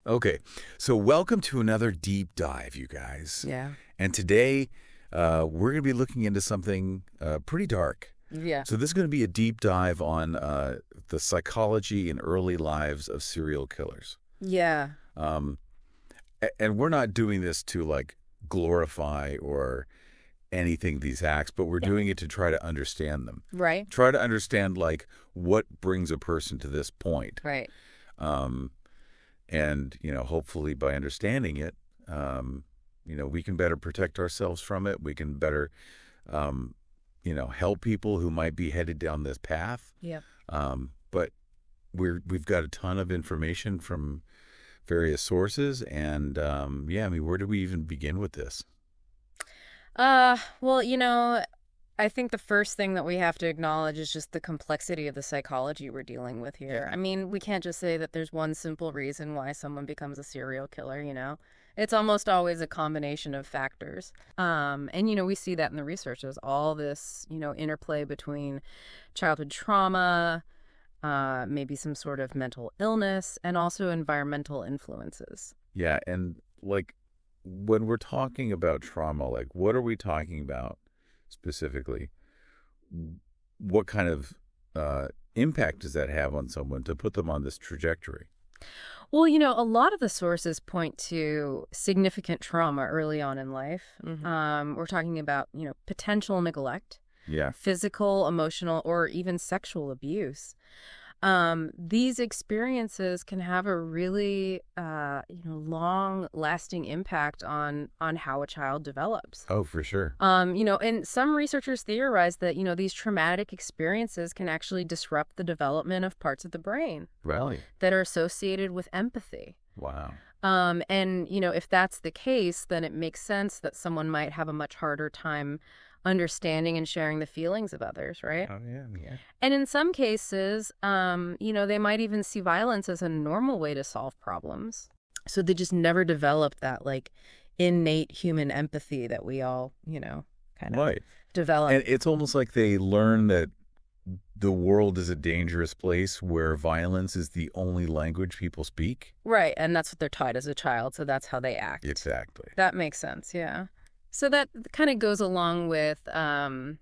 Okay, so welcome to another deep dive, you guys. Yeah. And today, we're going to be looking into something pretty dark. Yeah. So this is going to be a deep dive on the psychology and early lives of serial killers. Yeah. And we're not doing this to like glorify or anything these acts, but we're doing it to try to understand them. Right. Try to understand like what brings a person to this point. Right. And, hopefully by understanding it, we can better protect ourselves from it. We can better, help people who might be headed down this path. Yeah. But we've got a ton of information from various sources. And, where do we even begin with this? Well, I think the first thing that we have to acknowledge is just the complexity of the psychology we're dealing with here. Yeah. I mean, we can't just say that there's one simple reason why someone becomes a serial killer. It's almost always a combination of factors. And we see that in the research. There's all this, interplay between childhood trauma, maybe some sort of mental illness, and also environmental influences. Yeah, and like when we're talking about trauma, like what are we talking about specifically? What kind of impact does that have on someone to put them on this trajectory? Well, a lot of the sources point to significant trauma early on in life. Mm-hmm. We're talking about, potential neglect, Yeah. physical, emotional, or even sexual abuse. These experiences can have a really, long-lasting impact on how a child develops. Oh, for sure. And some researchers theorize that, these traumatic experiences can actually disrupt the development of parts of the brain Really? that are associated with empathy. Wow. And, if that's the case, then it makes sense that someone might have a much harder time understanding and sharing the feelings of others, right? Oh, yeah. And in some cases, they might even see violence as a normal way to solve problems. So they just never developed that, like, innate human empathy that we all, kind of Right. develop. And it's almost like they learn that the world is a dangerous place where violence is the only language people speak. Right. And that's what they're taught as a child. So that's how they act. Exactly. That makes sense. Yeah. So that kind of goes along with, the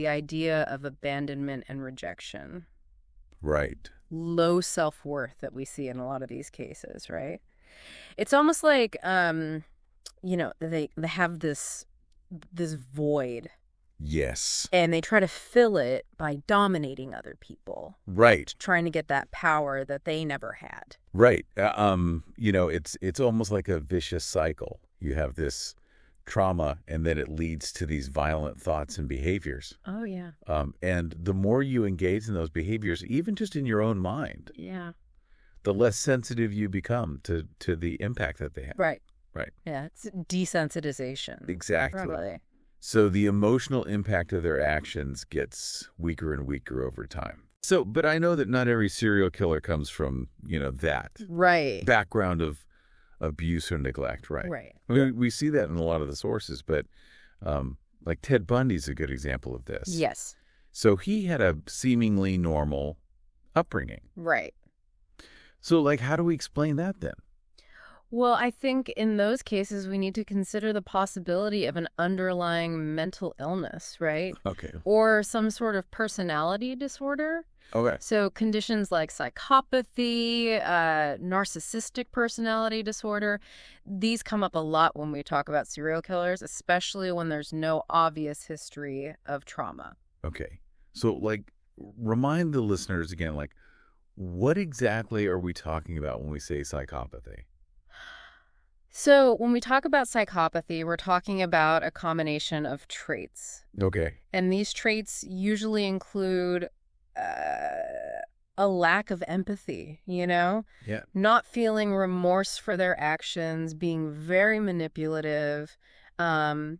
idea of abandonment and rejection. Right. Low self-worth that we see in a lot of these cases, right? It's almost like, they have this void. Yes. And they try to fill it by dominating other people. Right. Trying to get that power that they never had. Right. It's almost like a vicious cycle. You have this trauma, and then it leads to these violent thoughts and behaviors. Oh, yeah. And the more you engage in those behaviors, even just in your own mind, Yeah. the less sensitive you become to the impact that they have. Right. Right. Yeah, it's desensitization. Exactly. Probably. So the emotional impact of their actions gets weaker and weaker over time. So, but I know that not every serial killer comes from, that Right. background of abuse or neglect, right? Right. I mean, we see that in a lot of the sources, but like Ted Bundy's a good example of this. Yes. So he had a seemingly normal upbringing. Right. So, like, how do we explain that then? Well, I think in those cases, we need to consider the possibility of an underlying mental illness, right? Okay. Or some sort of personality disorder. Okay. So conditions like psychopathy, narcissistic personality disorder, these come up a lot when we talk about serial killers, especially when there's no obvious history of trauma. Okay. So, like, remind the listeners again, like, what exactly are we talking about when we say psychopathy? So when we talk about psychopathy, we're talking about a combination of traits. Okay. And these traits usually include a lack of empathy, Yeah. not feeling remorse for their actions, being very manipulative, and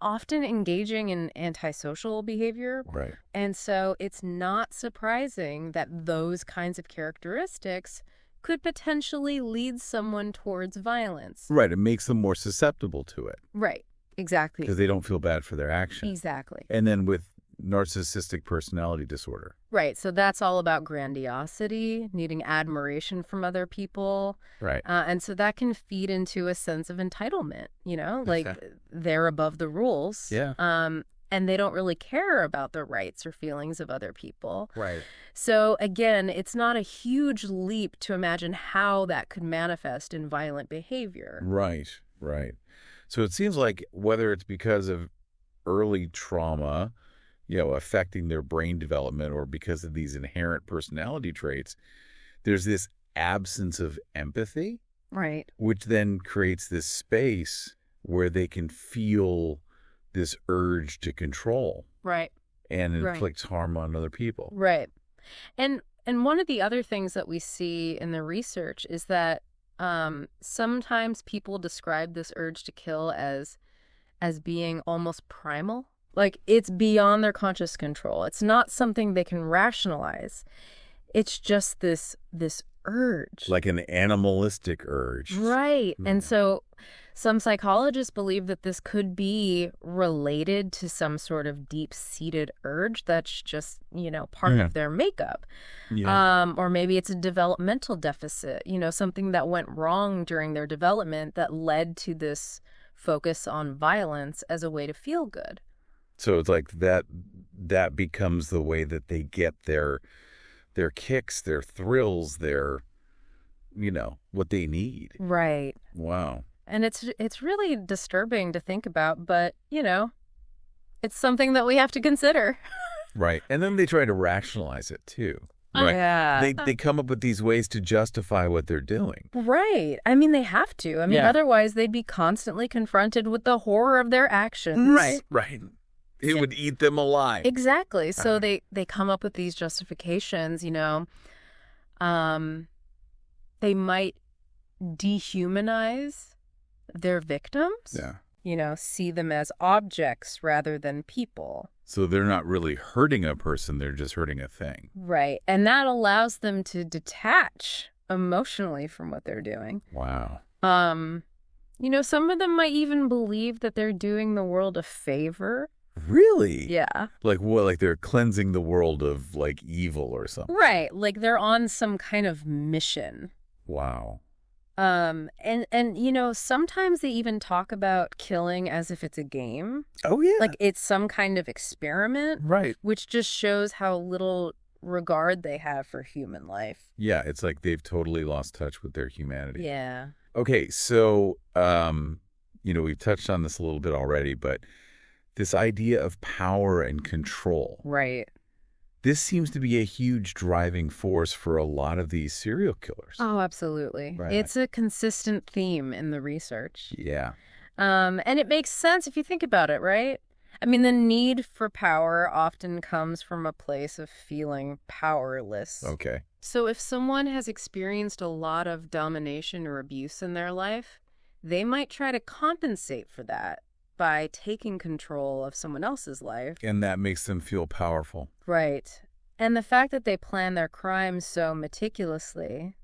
often engaging in antisocial behavior. Right. And so it's not surprising that those kinds of characteristics could potentially lead someone towards violence. Right. It makes them more susceptible to it. Right. Exactly. Because they don't feel bad for their actions. Exactly. And then with, narcissistic personality disorder. Right. So that's all about grandiosity, needing admiration from other people. Right. And so that can feed into a sense of entitlement, like they're above the rules. Yeah. And they don't really care about the rights or feelings of other people. Right. So again, it's not a huge leap to imagine how that could manifest in violent behavior. Right. Right. So it seems like whether it's because of early trauma, affecting their brain development, or because of these inherent personality traits, there's this absence of empathy. Right. Which then creates this space where they can feel this urge to control. Right. And inflict harm on other people. Right. And one of the other things that we see in the research is that sometimes people describe this urge to kill as being almost primal. Like it's beyond their conscious control. It's not something they can rationalize. It's just this urge. Like an animalistic urge. Right. And so some psychologists believe that this could be related to some sort of deep-seated urge that's just, part of their makeup. Yeah. Or maybe it's a developmental deficit, something that went wrong during their development that led to this focus on violence as a way to feel good. So it's like that becomes the way that they get their kicks, their thrills, their, what they need. Right. Wow. And it's really disturbing to think about, but, it's something that we have to consider. Right. And then they try to rationalize it, too. Right. Yeah. They come up with these ways to justify what they're doing. Right. I mean, they have to. I mean, otherwise they'd be constantly confronted with the horror of their actions. Right. Right. It would eat them alive. Exactly. So they come up with these justifications, they might dehumanize their victims. Yeah. See them as objects rather than people. So they're not really hurting a person, they're just hurting a thing. Right. And that allows them to detach emotionally from what they're doing. Wow. Some of them might even believe that they're doing the world a favor. Really? Yeah. Like what? Like they're cleansing the world of like evil or something? Right. Like they're on some kind of mission. Wow. And sometimes they even talk about killing as if it's a game. Oh, yeah. Like it's some kind of experiment. Right. Which just shows how little regard they have for human life. Yeah, it's like they've totally lost touch with their humanity. Yeah. Okay, so, we've touched on this a little bit already, but this idea of power and control. Right. This seems to be a huge driving force for a lot of these serial killers. Oh, absolutely. Right. It's a consistent theme in the research. Yeah. And it makes sense if you think about it, right? I mean, the need for power often comes from a place of feeling powerless. Okay. So if someone has experienced a lot of domination or abuse in their life, they might try to compensate for that by taking control of someone else's life. And that makes them feel powerful. Right. And the fact that they plan their crimes so meticulously,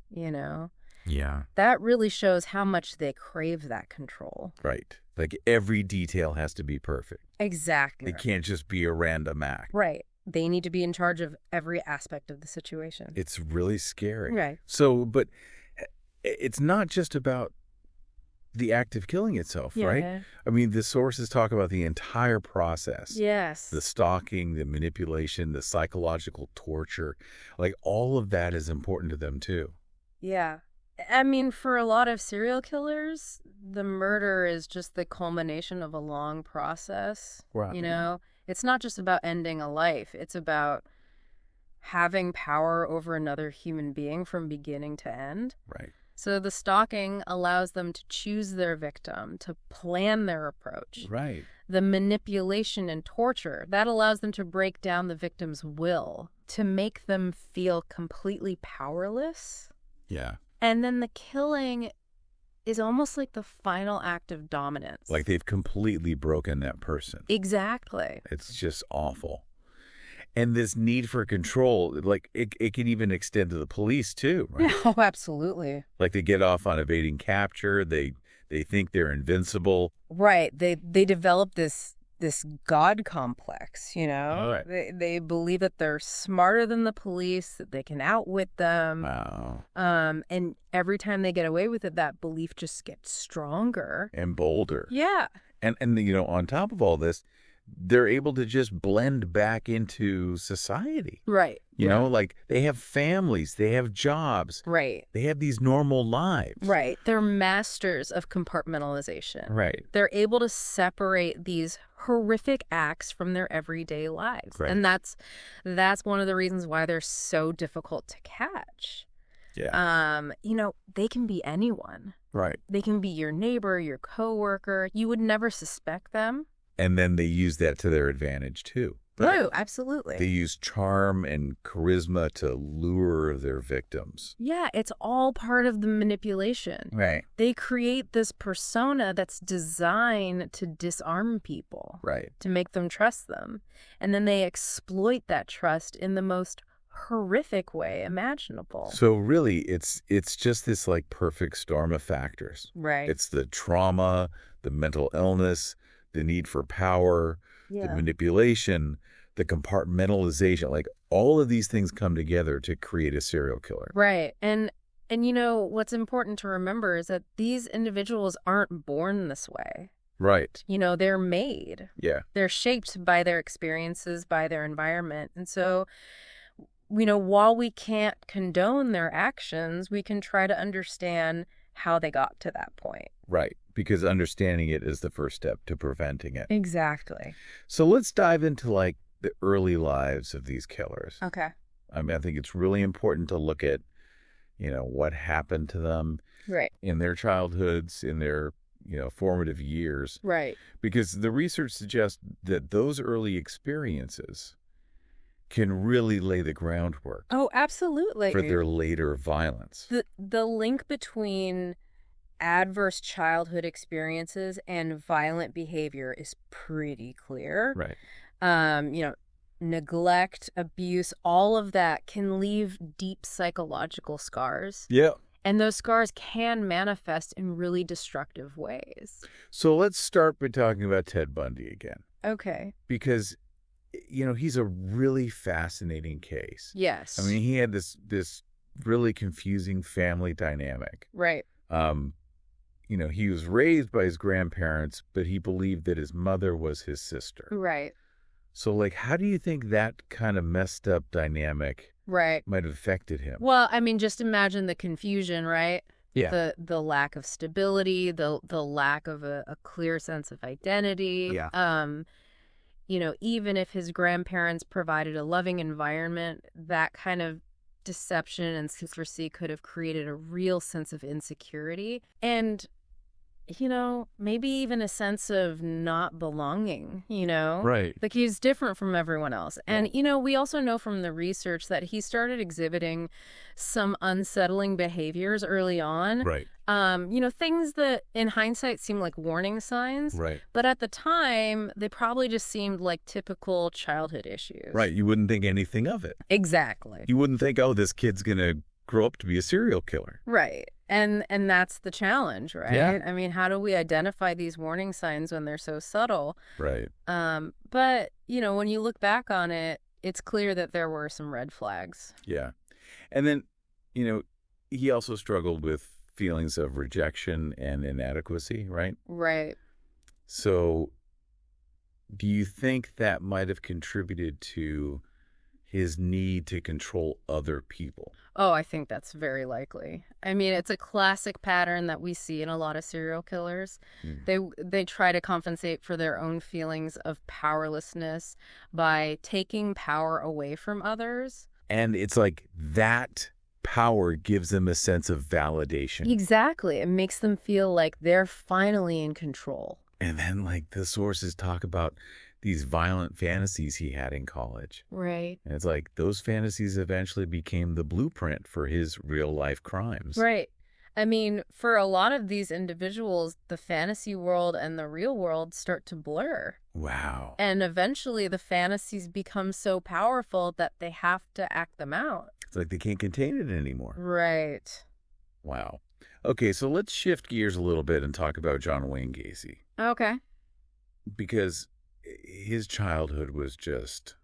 Yeah. that really shows how much they crave that control. Right. Like every detail has to be perfect. Exactly. It can't just be a random act. Right. They need to be in charge of every aspect of the situation. It's really scary. Right. So, but it's not just about the act of killing itself, right? I mean, the sources talk about the entire process. Yes. The stalking, the manipulation, the psychological torture. Like all of that is important to them too. Yeah. I mean, for a lot of serial killers, the murder is just the culmination of a long process. Wow. It's not just about ending a life. It's about having power over another human being from beginning to end. Right. So the stalking allows them to choose their victim, to plan their approach. Right. The manipulation and torture, that allows them to break down the victim's will, to make them feel completely powerless. Yeah. And then the killing is almost like the final act of dominance. Like they've completely broken that person. Exactly. It's just awful. And this need for control, like it can even extend to the police too, right? Oh, absolutely. Like they get off on evading capture. They think they're invincible. Right. They develop this this God complex, you know? All right. They believe that they're smarter than the police, that they can outwit them. Wow. And every time they get away with it, that belief just gets stronger. And bolder. Yeah. And on top of all this, they're able to just blend back into society. Right. You know, like they have families, they have jobs. Right. They have these normal lives. Right. They're masters of compartmentalization. Right. They're able to separate these horrific acts from their everyday lives. Right. And that's one of the reasons why they're so difficult to catch. Yeah. They can be anyone. Right. They can be your neighbor, your coworker. You would never suspect them. And then they use that to their advantage, too. No, absolutely. They use charm and charisma to lure their victims. Yeah, it's all part of the manipulation. Right. They create this persona that's designed to disarm people. Right. To make them trust them. And then they exploit that trust in the most horrific way imaginable. So really, it's just this like perfect storm of factors. Right. It's the trauma, the mental illness, the need for power, the manipulation, the compartmentalization. Like all of these things come together to create a serial killer. Right. And what's important to remember is that these individuals aren't born this way. Right. They're made. Yeah. They're shaped by their experiences, by their environment. And so, while we can't condone their actions, we can try to understand how they got to that point. Right. Because understanding it is the first step to preventing it. Exactly. So let's dive into like the early lives of these killers. Okay. I mean, I think it's really important to look at, what happened to them Right. in their childhoods, in their, formative years. Right. Because the research suggests that those early experiences can really lay the groundwork Oh, absolutely. for their later violence. The link between adverse childhood experiences and violent behavior is pretty clear. Right. Neglect, abuse, all of that can leave deep psychological scars. Yeah. And those scars can manifest in really destructive ways. So let's start by talking about Ted Bundy again. Okay. Because, he's a really fascinating case. Yes. I mean, he had this really confusing family dynamic. Right. He was raised by his grandparents, but he believed that his mother was his sister. Right. So, like, how do you think that kind of messed up dynamic Right. might have affected him? Well, I mean, just imagine the confusion, right? Yeah. The lack of stability, the lack of a clear sense of identity. Yeah. Even if his grandparents provided a loving environment, that kind of deception and secrecy could have created a real sense of insecurity and, maybe even a sense of not belonging, Right. Like he's different from everyone else. And, we also know from the research that he started exhibiting some unsettling behaviors early on. Right. Things that in hindsight seem like warning signs. Right. But at the time, they probably just seemed like typical childhood issues. Right. You wouldn't think anything of it. Exactly. You wouldn't think, oh, this kid's going to grow up to be a serial killer. Right. And that's the challenge, right? Yeah. I mean, how do we identify these warning signs when they're so subtle? Right. But, when you look back on it, it's clear that there were some red flags. Yeah. And then, he also struggled with feelings of rejection and inadequacy, right? Right. So do you think that might have contributed to his need to control other people? Oh, I think that's very likely. I mean, it's a classic pattern that we see in a lot of serial killers. They try to compensate for their own feelings of powerlessness by taking power away from others. And it's like that power gives them a sense of validation. Exactly. It makes them feel like they're finally in control. And then, like, the sources talk about these violent fantasies he had in college. Right. And it's like those fantasies eventually became the blueprint for his real life crimes. Right. I mean, for a lot of these individuals, the fantasy world and the real world start to blur. Wow. And eventually the fantasies become so powerful that they have to act them out. It's like they can't contain it anymore. Right. Wow. Okay, so let's shift gears a little bit and talk about John Wayne Gacy. Okay. Because, his childhood was just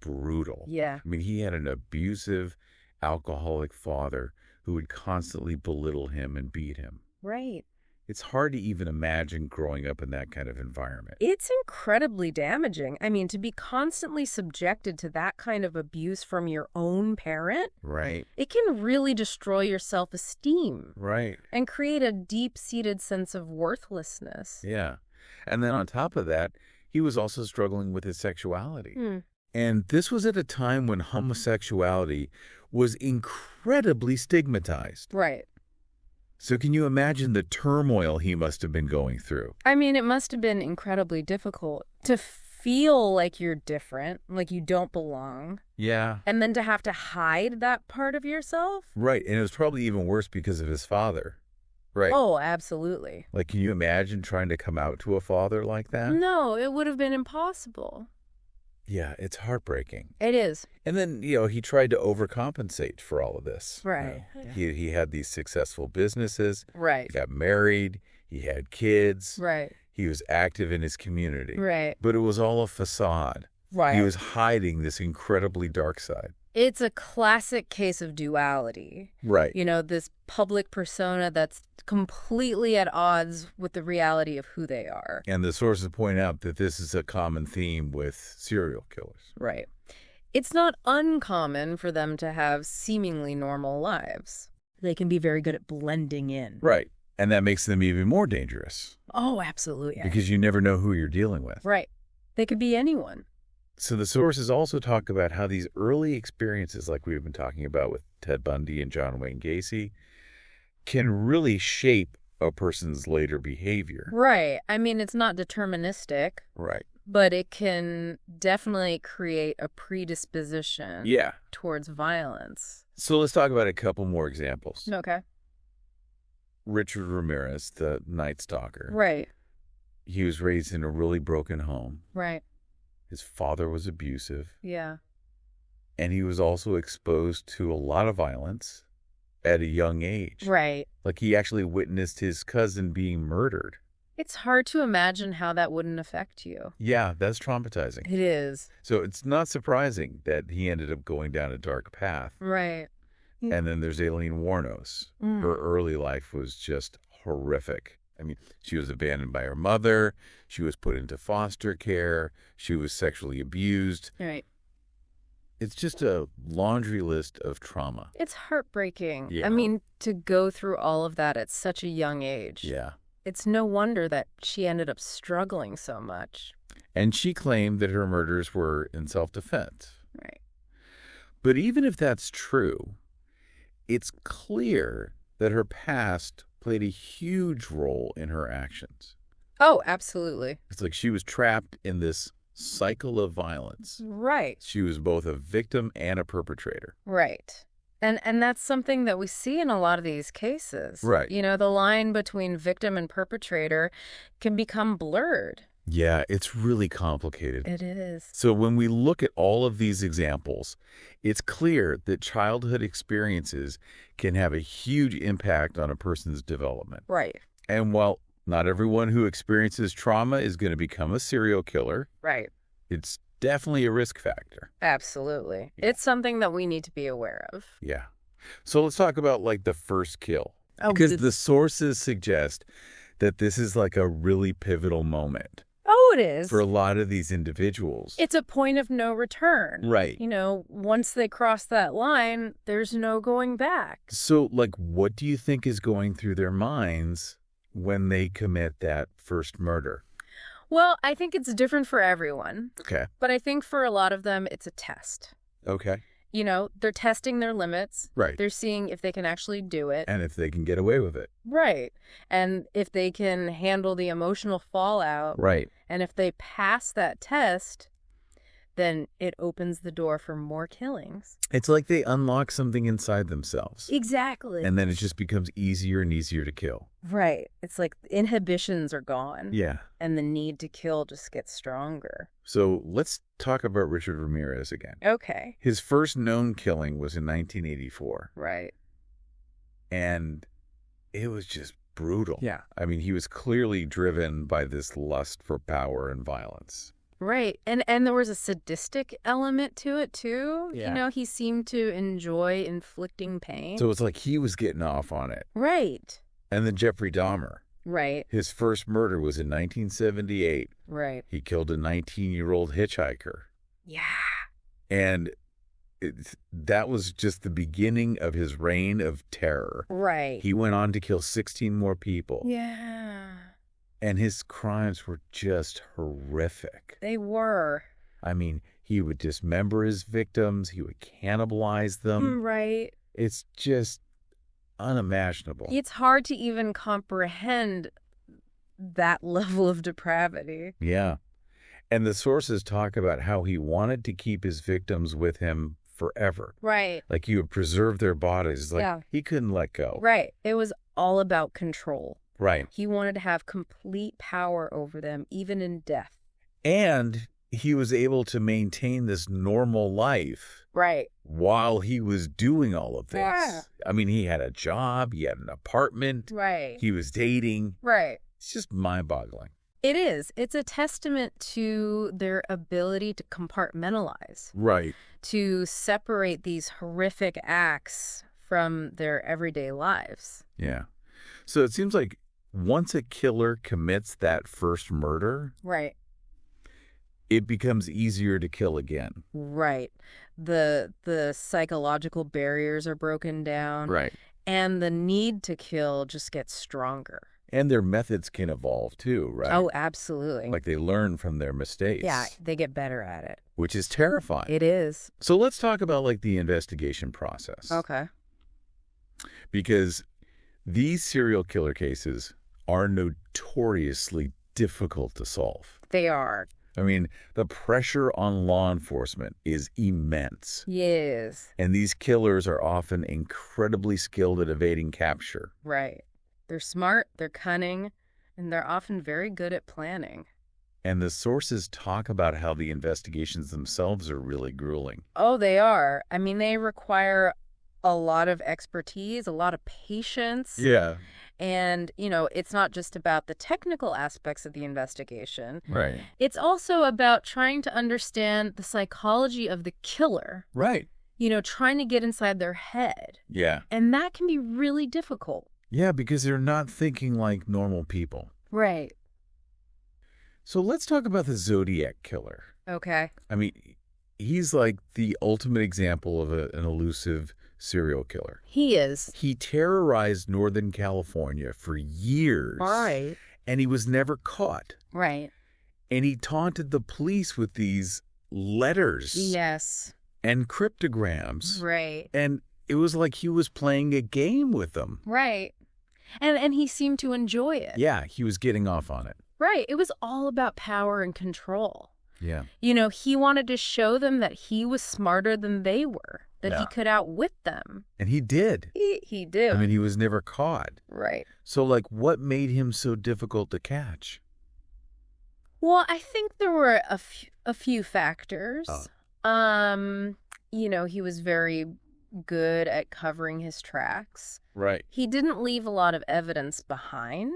brutal. Yeah. I mean, he had an abusive, alcoholic father who would constantly belittle him and beat him. Right. It's hard to even imagine growing up in that kind of environment. It's incredibly damaging. I mean, to be constantly subjected to that kind of abuse from your own parent, Right. it can really destroy your self-esteem Right. and create a deep-seated sense of worthlessness. Yeah. And then on top of that, he was also struggling with his sexuality. Hmm. And this was at a time when homosexuality was incredibly stigmatized. Right. So can you imagine the turmoil he must have been going through? I mean, it must have been incredibly difficult to feel like you're different, like you don't belong, Yeah. and then to have to hide that part of yourself. Right. And it was probably even worse because of his father. Right. Oh, absolutely. Like, can you imagine trying to come out to a father like that? No, it would have been impossible. Yeah, it's heartbreaking. It is. And then, he tried to overcompensate for all of this. Right. He had these successful businesses. Right. He got married. He had kids. Right. He was active in his community. Right. But it was all a facade. Right. He was hiding this incredibly dark side. It's a classic case of duality. Right. This public persona that's completely at odds with the reality of who they are. And the sources point out that this is a common theme with serial killers. Right. It's not uncommon for them to have seemingly normal lives. They can be very good at blending in. Right. And that makes them even more dangerous. Oh, absolutely. Because you never know who you're dealing with. Right. They could be anyone. So the sources also talk about how these early experiences, like we've been talking about with Ted Bundy and John Wayne Gacy, can really shape a person's later behavior. Right. I mean, it's not deterministic. Right. But it can definitely create a predisposition towards violence. So let's talk about a couple more examples. Okay. Richard Ramirez, the Night Stalker. Right. He was raised in a really broken home. Right. His father was abusive. Yeah. And he was also exposed to a lot of violence at a young age. Right. Like, he actually witnessed his cousin being murdered. It's hard to imagine how that wouldn't affect you. Yeah, that's traumatizing. It is. So it's not surprising that he ended up going down a dark path. Right. And then there's Aileen Wuornos. Her early life was just horrific. I mean, she was abandoned by her mother. She was put into foster care. She was sexually abused. Right. It's just a laundry list of trauma. It's heartbreaking. Yeah. I mean, to go through all of that at such a young age. Yeah. It's no wonder that she ended up struggling so much. And she claimed that her murders were in self-defense. Right. But even if that's true, it's clear that her past played a huge role in her actions. Oh, absolutely. It's like she was trapped in this cycle of violence. Right. She was both a victim and a perpetrator. Right. And that's something that we see in a lot of these cases. Right. The line between victim and perpetrator can become blurred. Yeah, it's really complicated. It is. So when we look at all of these examples, it's clear that childhood experiences can have a huge impact on a person's development. Right. And while not everyone who experiences trauma is going to become a serial killer, Right. it's definitely a risk factor. Absolutely. Yeah. It's something that we need to be aware of. Yeah. So let's talk about the first kill. Oh, because the sources suggest that this is a really pivotal moment. Oh, it is. For a lot of these individuals. It's a point of no return. Right. Once they cross that line, there's no going back. So, what do you think is going through their minds when they commit that first murder? Well, I think it's different for everyone. Okay. But I think for a lot of them, it's a test. Okay. They're testing their limits. Right. They're seeing if they can actually do it. And if they can get away with it. Right. And if they can handle the emotional fallout. Right. And if they pass that test, then it opens the door for more killings. It's like they unlock something inside themselves. Exactly. And then it just becomes easier and easier to kill. Right. It's like inhibitions are gone. Yeah. And the need to kill just gets stronger. So let's talk about Richard Ramirez again. Okay. His first known killing was in 1984. Right. And it was just brutal. Yeah. I mean, he was clearly driven by this lust for power and violence. Right. And there was a sadistic element to it too. Yeah. You know, he seemed to enjoy inflicting pain. So it's like he was getting off on it. Right. And then Jeffrey Dahmer. Right. His first murder was in 1978. Right. He killed a 19-year-old hitchhiker. Yeah. And that was just the beginning of his reign of terror. Right. He went on to kill 16 more people. Yeah. And his crimes were just horrific. They were. I mean, he would dismember his victims. He would cannibalize them. Right. It's just unimaginable. It's hard to even comprehend that level of depravity. Yeah. And the sources talk about how he wanted to keep his victims with him forever. Right. Like he would preserve their bodies. Like Yeah. he couldn't let go. Right. It was all about control. Right. He wanted to have complete power over them, even in death. And he was able to maintain this normal life Right. while he was doing all of this. Yeah. I mean, he had a job, he had an apartment, Right. he was dating. Right. It's just mind-boggling. It is. It's a testament to their ability to compartmentalize, Right. to separate these horrific acts from their everyday lives. Yeah. So it seems like once a killer commits that first murder, Right. it becomes easier to kill again. Right. The psychological barriers are broken down. Right. And the need to kill just gets stronger. And their methods can evolve too, right? Oh, absolutely. Like they learn from their mistakes. Yeah, they get better at it. Which is terrifying. It is. So let's talk about like the investigation process. Okay. Because these serial killer cases are notoriously difficult to solve. They are. I mean, the pressure on law enforcement is immense. Yes. And these killers are often incredibly skilled at evading capture. Right. They're smart, they're cunning, and they're often very good at planning. And the sources talk about how the investigations themselves are really grueling. Oh, they are. I mean, they require a lot of expertise, a lot of patience. Yeah. And, you know, it's not just about the technical aspects of the investigation. Right. It's also about trying to understand the psychology of the killer, Right. you know, trying to get inside their head. Yeah. And that can be really difficult. Yeah, because they're not thinking like normal people. Right. So let's talk about the Zodiac Killer. Okay. I mean, he's like the ultimate example of an elusive serial killer. He is. He terrorized Northern California for years. Right. And he was never caught. Right. And he taunted the police with these letters Yes. and cryptograms. Right. And it was like he was playing a game with them. Right. And he seemed to enjoy it. Yeah, he was getting off on it. Right. It was all about power and control. Yeah. You know, he wanted to show them that he was smarter than they were, that he Yeah. could outwit them. And he did. He did. I mean, he was never caught. Right. So, like, what made him so difficult to catch? Well, I think there were a few factors. Oh. You know, he was very good at covering his tracks. Right. He didn't leave a lot of evidence behind.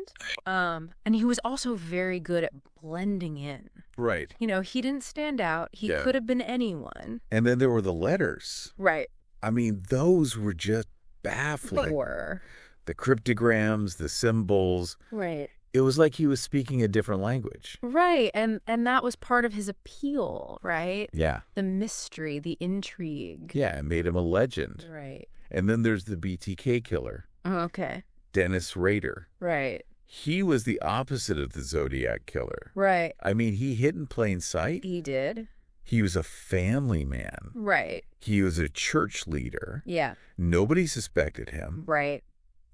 And he was also very good at blending in. Right. You know, he didn't stand out. He Yeah. could have been anyone. And then there were the letters. Right. I mean, those were just baffling. They were. The cryptograms, the symbols. Right. It was like he was speaking a different language. Right. And that was part of his appeal, right? Yeah. The mystery, the intrigue. Yeah, it made him a legend. Right. And then there's the BTK Killer, Okay. Dennis Rader. Right. He was the opposite of the Zodiac Killer. Right. I mean, he hid in plain sight. He did. He was a family man. Right. He was a church leader. Yeah. Nobody suspected him. Right.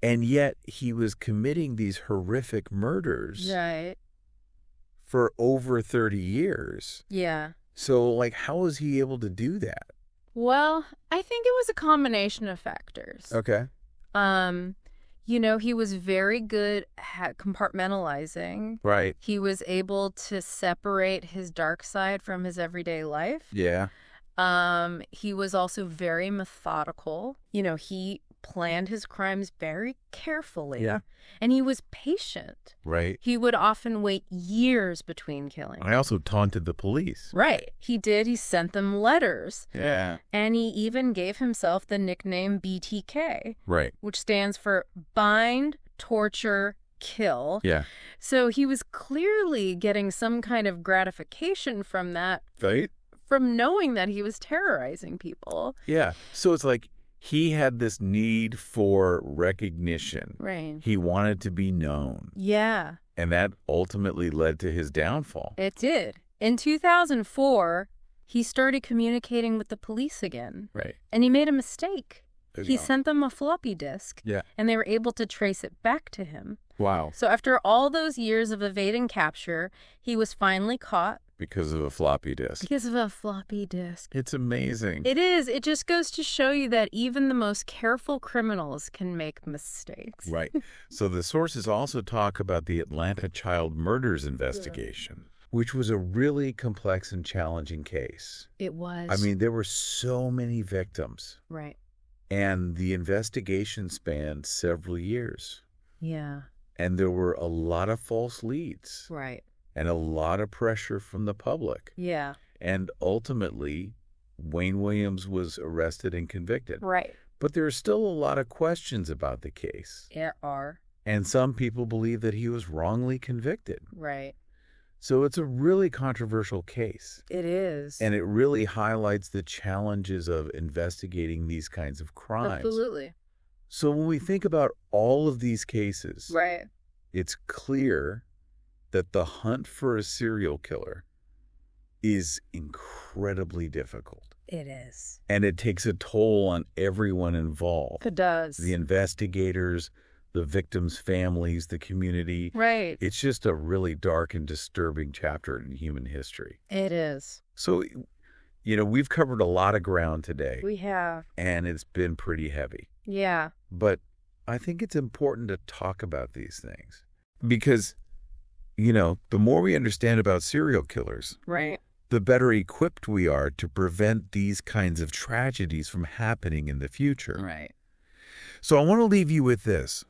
And yet he was committing these horrific murders Right. for over 30 years. Yeah. So, like, how was he able to do that? Well, I think it was a combination of factors. Okay. You know, he was very good at compartmentalizing. Right. He was able to separate his dark side from his everyday life. Yeah. He was also very methodical. You know, he planned his crimes very carefully. Yeah. And he was patient. Right. He would often wait years between killings. I also taunted the police. Right. He did. He sent them letters. Yeah. And he even gave himself the nickname BTK. Right. Which stands for bind, torture, kill. Yeah. So he was clearly getting some kind of gratification from that. Right? From knowing that he was terrorizing people. Yeah. So it's like he had this need for recognition. Right. He wanted to be known. Yeah. And that ultimately led to his downfall. It did. In 2004, he started communicating with the police again. Right. And he made a mistake. He go. sent them a floppy disk. Yeah. And they were able to trace it back to him. Wow. So after all those years of evading capture, he was finally caught. Because of a floppy disk. Because of a floppy disk. It's amazing. It is. It just goes to show you that even the most careful criminals can make mistakes. Right. So the sources also talk about the Atlanta child murders investigation, which was a really complex and challenging case. It was. I mean, there were so many victims. Right. And the investigation spanned several years. Yeah. And there were a lot of false leads. Right. And a lot of pressure from the public. Yeah. And ultimately, Wayne Williams was arrested and convicted. Right. But there are still a lot of questions about the case. There are. And some people believe that he was wrongly convicted. Right. So it's a really controversial case. It is. And it really highlights the challenges of investigating these kinds of crimes. Absolutely. So when we think about all of these cases, Right. it's clear that the hunt for a serial killer is incredibly difficult. It is. And it takes a toll on everyone involved. It does. The investigators, the victims' families, the community. Right. It's just a really dark and disturbing chapter in human history. It is. So, we've covered a lot of ground today. We have. And it's been pretty heavy. Yeah. But I think it's important to talk about these things because, the more we understand about serial killers, Right. the better equipped we are to prevent these kinds of tragedies from happening in the future. Right. So I want to leave you with this.